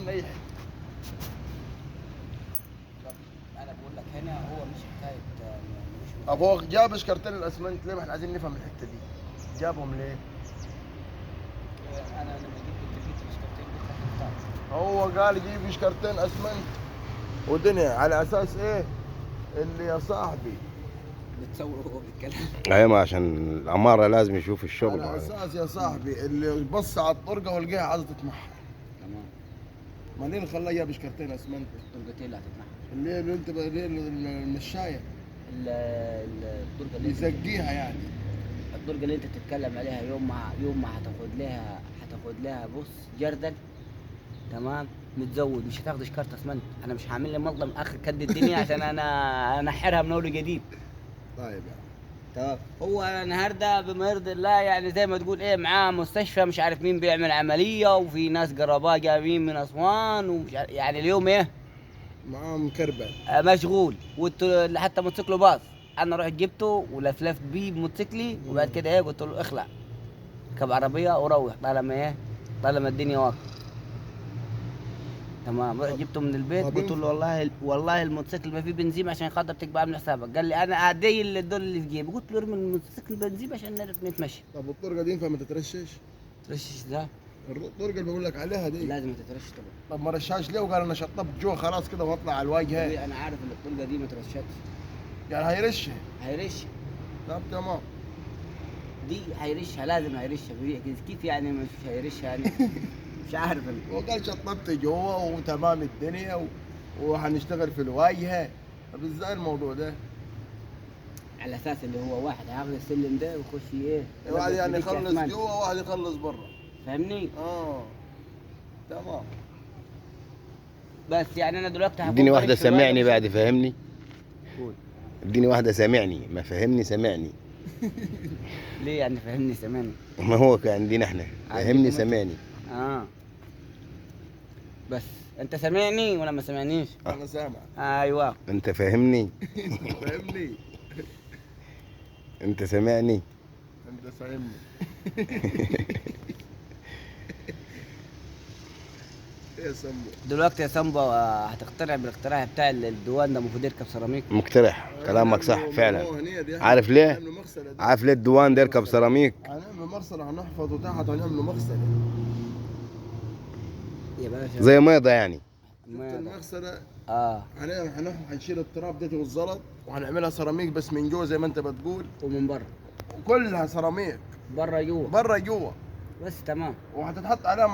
اي حته. انا بقول لك هنا هو مش حكايه مش ابوك جاب شكرتين الاسمنت ليه؟ ما احنا عايزين نفهم الحته دي. جابهم ليه؟ انا لما جبت الشكرتين دي خدت. هو قال جيب شكرتين اسمنت ودنيا على اساس ايه؟ اللي يا صاحبي بتصور وهو بيتكلم. ايوه، ما عشان العمارة لازم يشوف الشغل على يعني. اساس يا صاحبي اللي بص على الطرقه ولقاها عايزه تتمحر. تمام. ما ليه اللي خلاه جاب شكرتين اسمنت؟ الطرقتين اللي هتتنحر. اللي انت ليه المشايه الطرقه اللي يزقيها يعني. الطرقه اللي انت بتتكلم عليها يوم ما هتاخد لها بص جردل. تمام. متزود مش هتاخد شكارة اسمنت. انا مش هعمل لي مظلم اخر كد الدنيا عشان انا انحرها من اول وجديد. طيب يعني تمام. هو النهارده بما يرضي الله يعني زي ما تقول ايه معاه مستشفى مش عارف مين بيعمل عمليه وفي ناس قراباه جايين من اسوان ومش عارف يعني اليوم ايه معاه مكربل. مشغول حتى موتوسيكله باظ. انا رحت جبته ولفلفت بيه بموتوسيكلي وبعد كده ايه قلت له اخلع ركب عربيه وروح طالما الدنيا واقفه. تمام. رحت جبته من البيت قلت له والله الموتوسيكل ما فيه بنزين عشان خاطر تبقى عامل حسابك. قال لي انا اعدي اللي دول اللي في جيبي. قلت له ارمي الموتوسيكل بنزين عشان نعرف نتمشى. طب الطرقه دي ينفع ما تترشش؟ ترشش ده الطرقه اللي بقول لك عليها دي لازم تترش طبعا. طب ما رشاش ليه وقال انا شطبت جوا خلاص كده واطلع على الواجهه؟ انا عارف ان الطرقه دي ما ترشتش. يعني هيرشها. هيرش طب تمام. دي هيرشها لازم هيرشها. كيف يعني مش هيرشها يعني؟ مش عارف وقال شطبت جوا وتمام الدنيا وهنشتغل في الواجهه. طب ازاي الموضوع ده؟ على اساس اللي هو واحد هياخد السلم ده ويخش ايه واحد يعني يلبس يخلص أسمنت. جوا وواحد يخلص برا. فاهمني؟ تمام. بس يعني انا دلوقتي اديني واحدة سامعني بعد، قول. فهمني. اديني واحدة سامعني، ما فهمني سامعني. ليه يعني فهمني سامعني؟ ما هو كان عندنا احنا فهمني سامعني. بس انت سامعني ولا ما سامعنيش؟ انا سامع. ايوه. انت فاهمني. فاهمني. انت سامعني. انت فاهمني. يا سمو دلوقتي يا سامبا هتقتنع بالاقتراح بتاع الديوان ده المفروض يركب سيراميك. مقترح كلامك صح فعلا. عارف ليه؟ عارف ليه الديوان ده يركب سيراميك؟ هنعمل مغسله هنحفظه تحت وهنعمل مغسله يا باشا زي ميضة يعني. المغسله. هنشيل التراب ده والزلط وهنعملها سيراميك بس من جوه زي ما انت بتقول ومن بره. كلها سيراميك. بره جوه. بره جوه. بس تمام. وهتتحط عليها